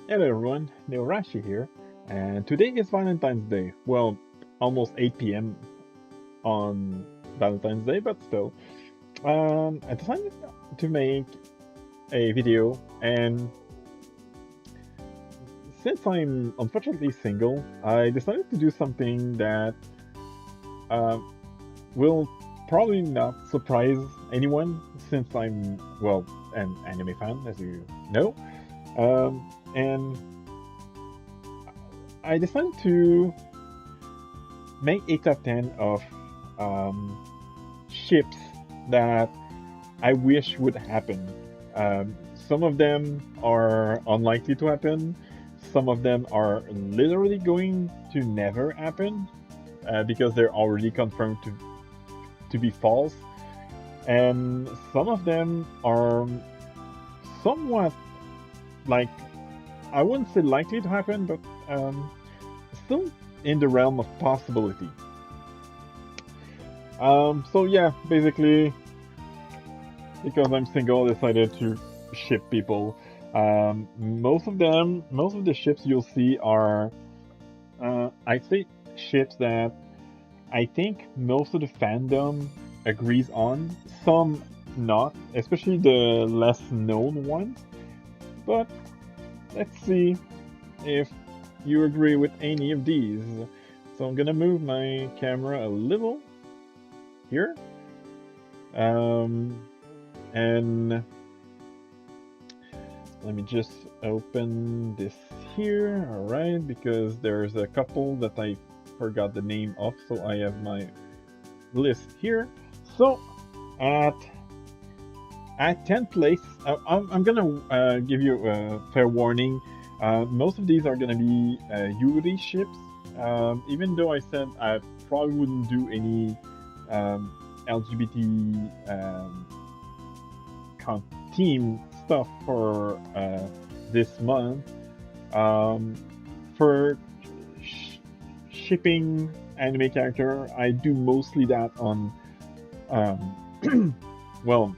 Hello everyone, Neorashi here, and today is Valentine's Day. Well, almost 8 p.m. on Valentine's Day, but still. I decided to make a video, and since I'm unfortunately single, I decided to do something that uh, will probably not surprise anyone, since I'm, well, an anime fan, as you know. And I decided to make a top 10 of um, ships that I wish would happen. Some of them are unlikely to happen. Some of them are literally going to never happen because they're already confirmed to be false. And some of them are somewhat like, I wouldn't say likely to happen, but still in the realm of possibility. So yeah, basically, because I'm single, I decided to ship people. Most of the ships you'll see are, I'd say, ships that I think most of the fandom agrees on. Some not, especially the less known ones. But let's see if you agree with any of these. So I'm gonna move my camera a little here. Um, and let me just open this here, all right, because there's a couple that I forgot the name of, so I have my list here. So at 10th place, I'm gonna give you a fair warning. Most of these are gonna be Yuri ships. Even though I said I probably wouldn't do any LGBT team stuff for this month. Um, for shipping anime character, I do mostly that on, well,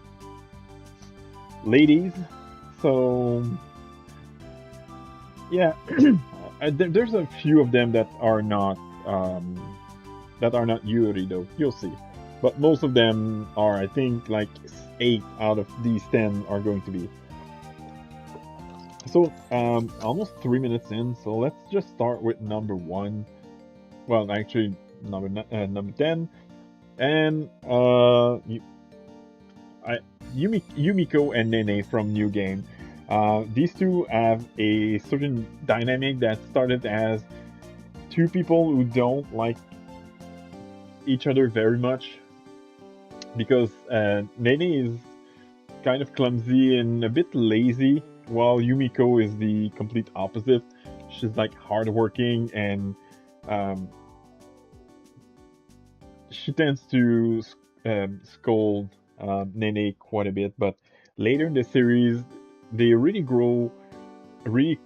ladies. So yeah, there's a few of them that are not Yuri though. You'll see, but most of them are. I think like 8 out of these 10 are going to be. So almost 3 minutes in. So let's just start with number one. Well, actually, number 10, and Yumiko and Nene from New Game. These two have a certain dynamic that started as two people who don't like each other very much because Nene is kind of clumsy and a bit lazy, while Yumiko is the complete opposite. She's like hardworking and um, she tends to scold Nene quite a bit. But later in the series, they really grow, really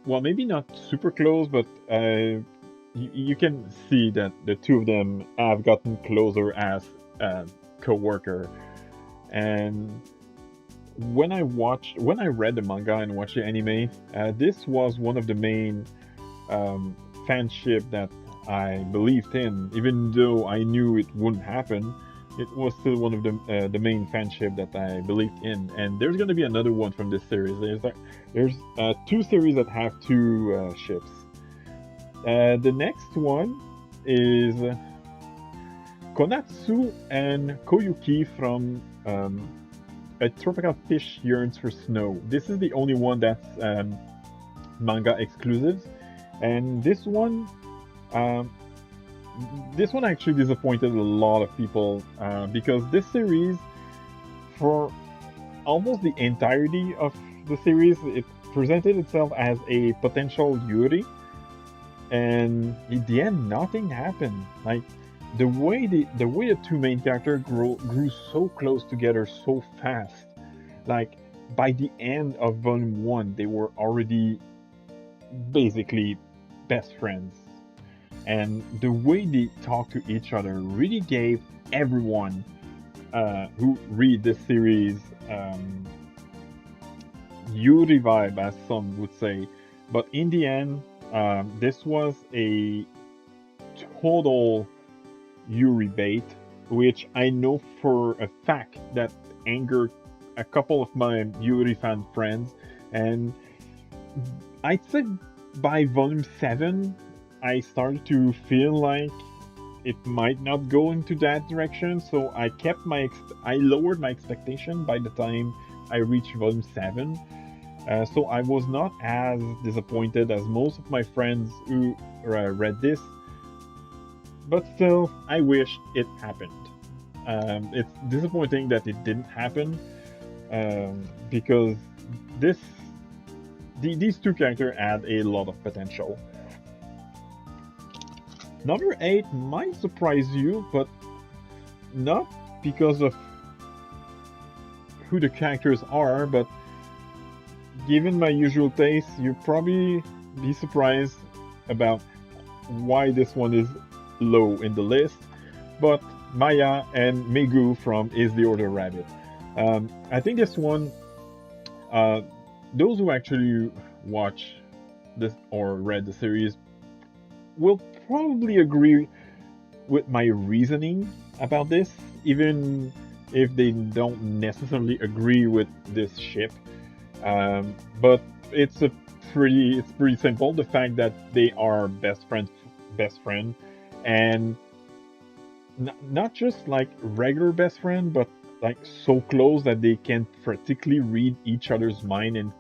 well, maybe not super close, but you can see that the two of them have gotten closer as co-worker. And when I read the manga and watched the anime, this was one of the main um, fanship that I believed in, even though I knew it wouldn't happen. It was still one of the main fanship that I believed in, and there's gonna be another one from this series. There's two series that have two ships. The next one is Konatsu and Koyuki from A Tropical Fish Yearns for Snow. This is the only one that's manga exclusive, and um, this one actually disappointed a lot of people because this series, for almost the entirety of the series, it presented itself as a potential Yuri, and in the end, nothing happened. Like the way the two main characters grew so close together so fast. Like by the end of volume one, they were already basically best friends, and the way they talk to each other really gave everyone who read this series Yuri vibe, as some would say. But in the end, this was a total Yuri bait, which I know for a fact that angered a couple of my Yuri fan friends. And I'd say by volume 7, I started to feel like it might not go into that direction. So I lowered my expectation by the time I reached volume 7. So I was not as disappointed as most of my friends who read this, but still, I wish it happened. It's disappointing that it didn't happen, because this these two characters add a lot of potential. Number 8 might surprise you, but not because of who the characters are, but given my usual taste, you'll probably be surprised about why this one is low in the list. But Maya and Megu from Is the Order Rabbit. I think this one, those who actually watch this or read the series will probably agree with my reasoning about this, even if they don't necessarily agree with this ship. But it's pretty simple. The fact that they are best friend, and not just like regular best friend, but like so close that they can practically read each other's mind and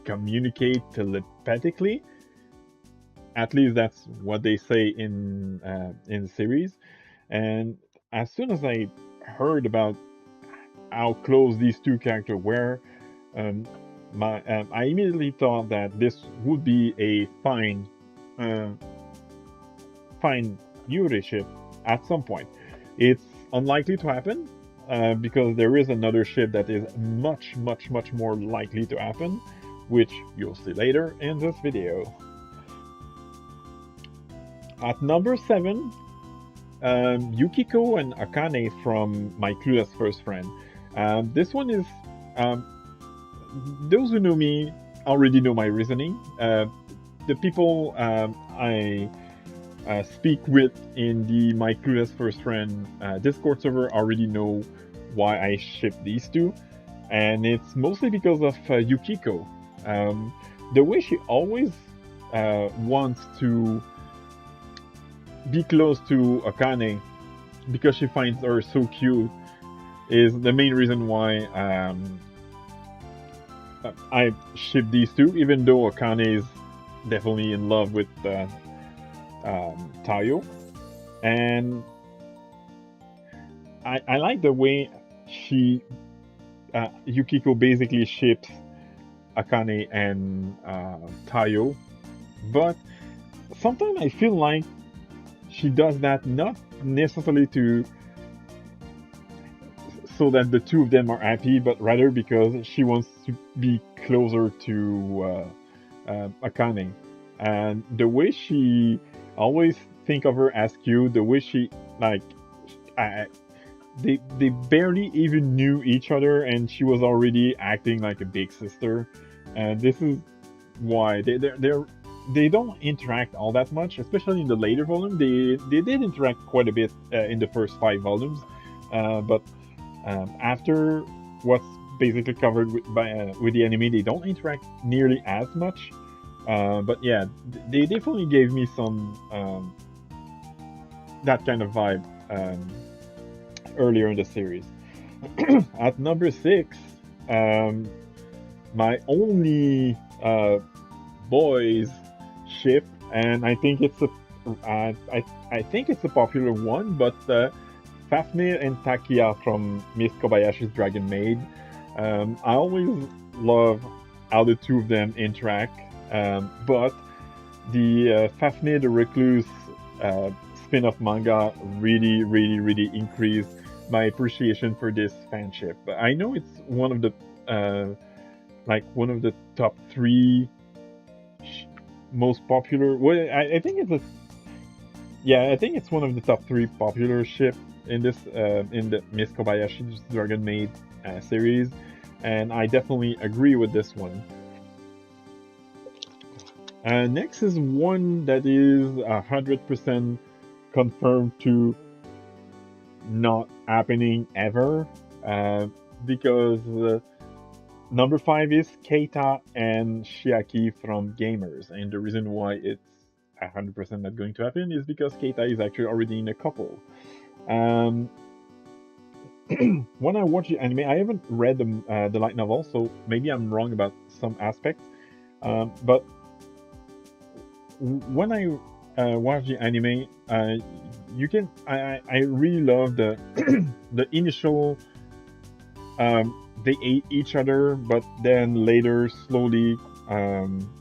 communicate telepathically. At least that's what they say in the series. And as soon as I heard about how close these two characters were, um, I immediately thought that this would be a uh, fine Yuri ship at some point. It's unlikely to happen, because there is another ship that is much, much, much more likely to happen, which you'll see later in this video. At number 7, Yukiko and Akane from My Clueless First Friend. This one is, um, those who know me already know my reasoning. The people I speak with in the My Clueless First Friend Discord server already know why I ship these two, and it's mostly because of Yukiko. The way she always wants to be close to Akane because she finds her so cute is the main reason why I ship these two, even though Akane is definitely in love with Tayo. And I like the way she Yukiko basically ships Akane and Tayo, but sometimes I feel like she does that not necessarily to so that the two of them are happy, but rather because she wants to be closer to Akane. And the way she always think of her as cute, the way she like, they barely even knew each other, and she was already acting like a big sister. And this is why they don't interact all that much, especially in the later volume. They did interact quite a bit in the first 5 volumes, but after what's basically covered with the anime, they don't interact nearly as much. But yeah, they definitely gave me some that kind of vibe earlier in the series. At number 6, my only boys ship, and I think it's I think it's a popular one, but Fafnir and Takia from Miss Kobayashi's Dragon Maid. I always love how the two of them interact, but the Fafnir the Recluse spin-off manga really increased my appreciation for this fanship. But I know it's one of the one of the top 3 most popular. Well, I think I think it's one of the top 3 popular ship in this in the Miss Kobayashi's Dragon Maid series. and I definitely agree with this one. Next is one that is 100% confirmed to not happening ever, uh, because number 5 is Keita and Shiaki from Gamers, and the reason why it's 100% not going to happen is because Keita is actually already in a couple. Um, when I watch the anime, I haven't read the light novel, so maybe I'm wrong about some aspects. But when I watch the anime, you can I really love the the initial they ate each other, but then later slowly um,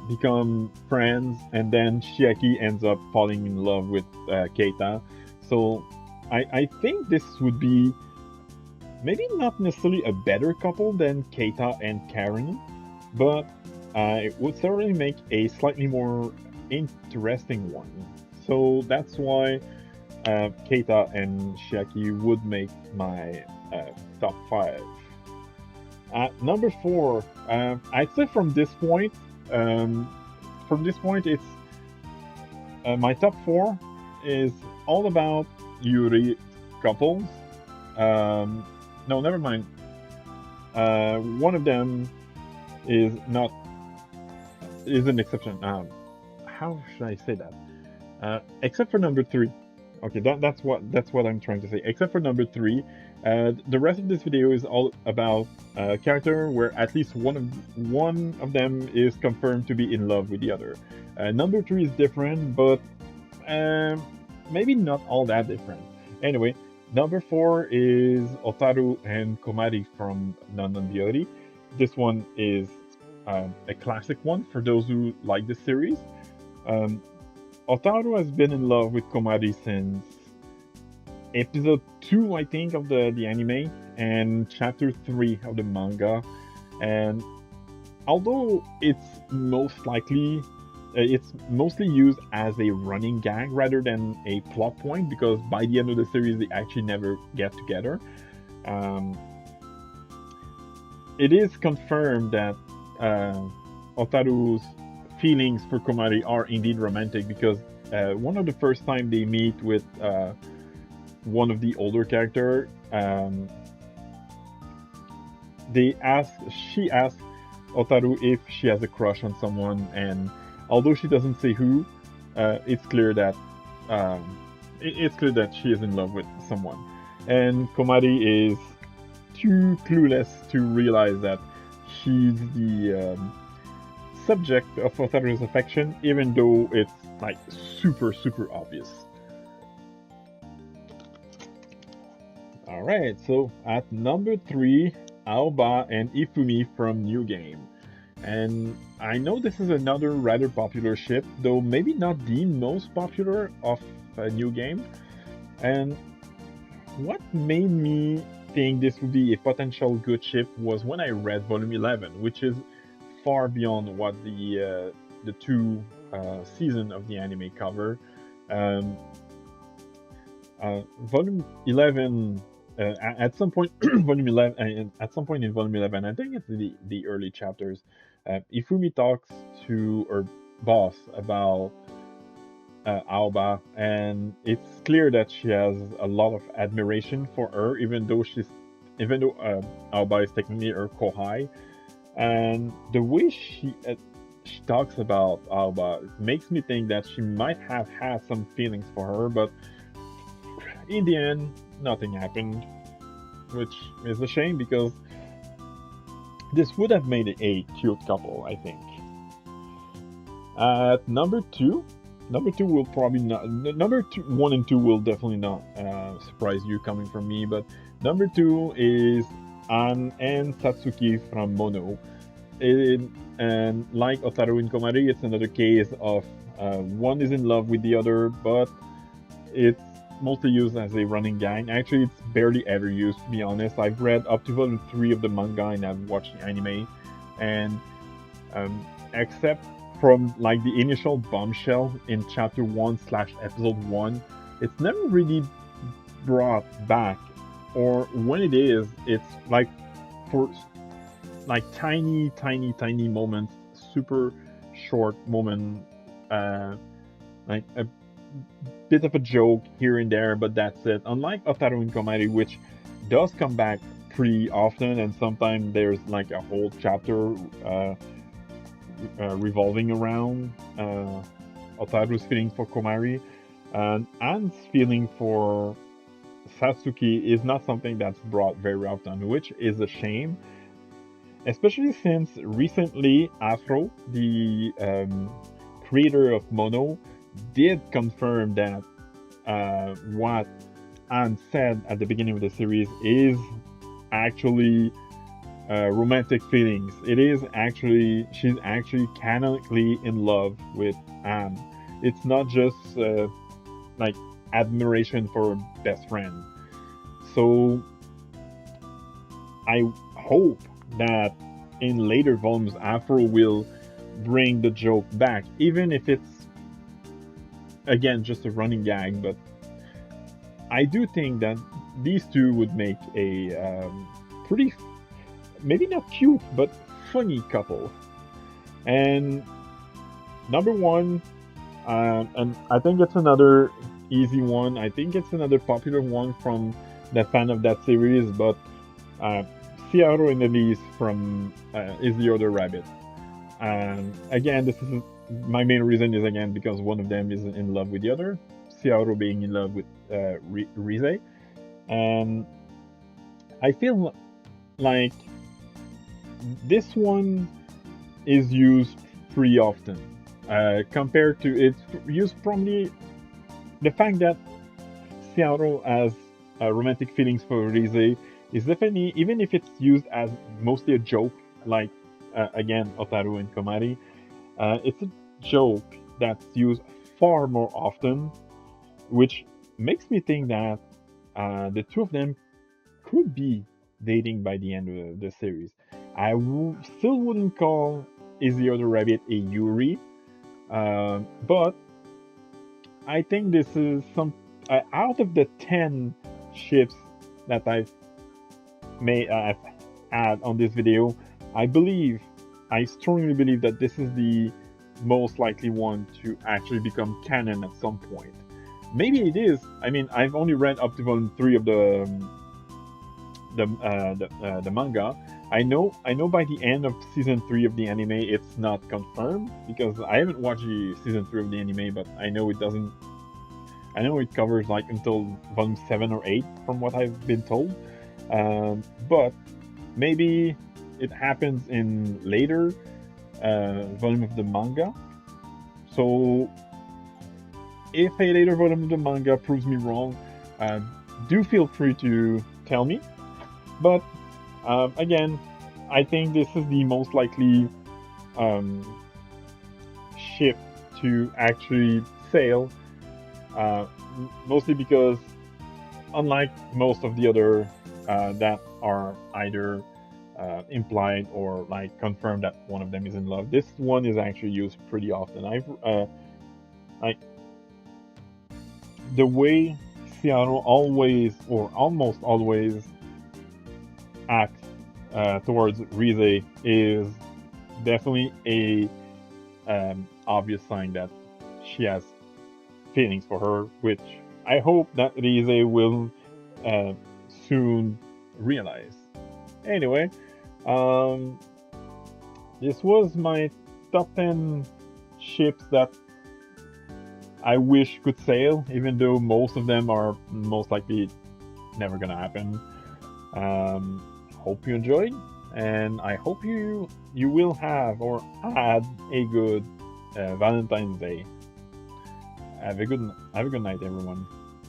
become friends, and then Shiaki ends up falling in love with Keita. So I think this would be maybe not necessarily a better couple than Keita and Karen, but it would certainly make a slightly more interesting one. So that's why Keita and Shiaki would make my top 5. Number 4, I'd say um, from this point, it's my top 4 is all about Yuri couples. Um, no, never mind. One of them is not is an exception. How should I say that? Except for number 3. Okay, that's what I'm trying to say. Except for number 3, the rest of this video is all about a character where at least one of them is confirmed to be in love with the other. Number 3 is different, but um, maybe not all that different. Anyway, number 4 is Otaru and Komari from Non-Non-Biyori. This one is a classic one for those who like the series. Um, Otaru has been in love with Komari since episode 2, I think, of the anime, and chapter 3 of the manga. And although it's mostly used as a running gag rather than a plot point, because by the end of the series they actually never get together. Um, it is confirmed that Otaru's feelings for Komari are indeed romantic, because one of the first time they meet with one of the older character, she asks Otaru if she has a crush on someone, and although she doesn't say who, it's clear that it's clear that she is in love with someone, and Komari is too clueless to realize that she's the subject of Otaru's affection, even though it's like super obvious. All right, so at number 3, Aoba and Ifumi from New Game. And I know this is another rather popular ship, though maybe not the most popular of a New Game. And what made me think this would be a potential good ship was when I read Volume 11, which is far beyond what the two season of the anime cover. Um, Volume 11 at some point volume 11 at some point in volume 11, I think it's the early chapters, Ifumi talks to her boss about Aoba, and it's clear that she has a lot of admiration for her, even though Aoba is technically her kohai. And the way she talks about Aoba makes me think that she might have had some feelings for her, but in the end, nothing happened, which is a shame, because this would have made a cute couple, I think. At number 2, will probably not. Number 1 and 2 will definitely not surprise you coming from me, but number 2 is An and Satsuki from Mono. And like Otaru and Komari, it's another case of one is in love with the other, but it's mostly used as a running gag. Actually, it's barely ever used, to be honest. I've read up to volume 3 of the manga and I've watched the anime, and except from like the initial bombshell in chapter 1 / episode 1, it's never really brought back or when it is, it's like for like tiny moments, super short moment, like a bit of a joke here and there, but that's it. Unlike Otaru and Komari, which does come back pretty often, and sometimes there's like a whole chapter revolving around Otaru's feeling for Komari, and Anne's feeling for Satsuki is not something that's brought very often, which is a shame, especially since recently Afro, the creator of Mono, did confirm that what Anne said at the beginning of the series is actually romantic feelings. It is actually, she's actually canonically in love with Anne. It's not just like admiration for a best friend. So I hope that in later volumes Afro will bring the joke back, even if it's again just a running gag. But I do think that these two would make a pretty, maybe not cute, but funny couple. And number one, and I think it's another easy one. I think it's another popular one from the fan of that series, but Ciaro and Elise from Is the Other Rabbit. And again, this is my main reason is again because one of them is in love with the other. Ciaro being in love with Rize, and I feel like this one is used pretty often compared to it's used probably the fact that Ciaro has romantic feelings for Rize is definitely, even if it's used as mostly a joke, like again Otaru and Komari, it's a joke that's used far more often, which makes me think that the two of them could be dating by the end of the series. I still wouldn't call Is the Other Rabbit a Yuri, but I think this is some out of the 10 ships that I've had on this video. I strongly believe that this is the most likely one to actually become canon at some point. Maybe it is. I mean, I've only read up to volume 3 of the manga. I know by the end of season 3 of the anime it's not confirmed because I haven't watched the season 3 of the anime, but I know it doesn't. I know it covers like until volume 7 or 8 from what I've been told. But maybe it happens in later volume of the manga. So if a later volume of the manga proves me wrong, do feel free to tell me. But again, I think this is the most likely ship to actually sail, mostly because unlike most of the other that are either implied or like confirmed that one of them is in love, this one is actually used pretty often. Like the way Ciaro always or almost always acts towards Rize is definitely a obvious sign that she has feelings for her, which I hope that Rize will soon realize. Anyway, this was my top 10 ships that I wish could sail, even though most of them are most likely never gonna happen. Hope you enjoyed, and I hope you will have or had a good Valentine's Day. Have a good night, everyone.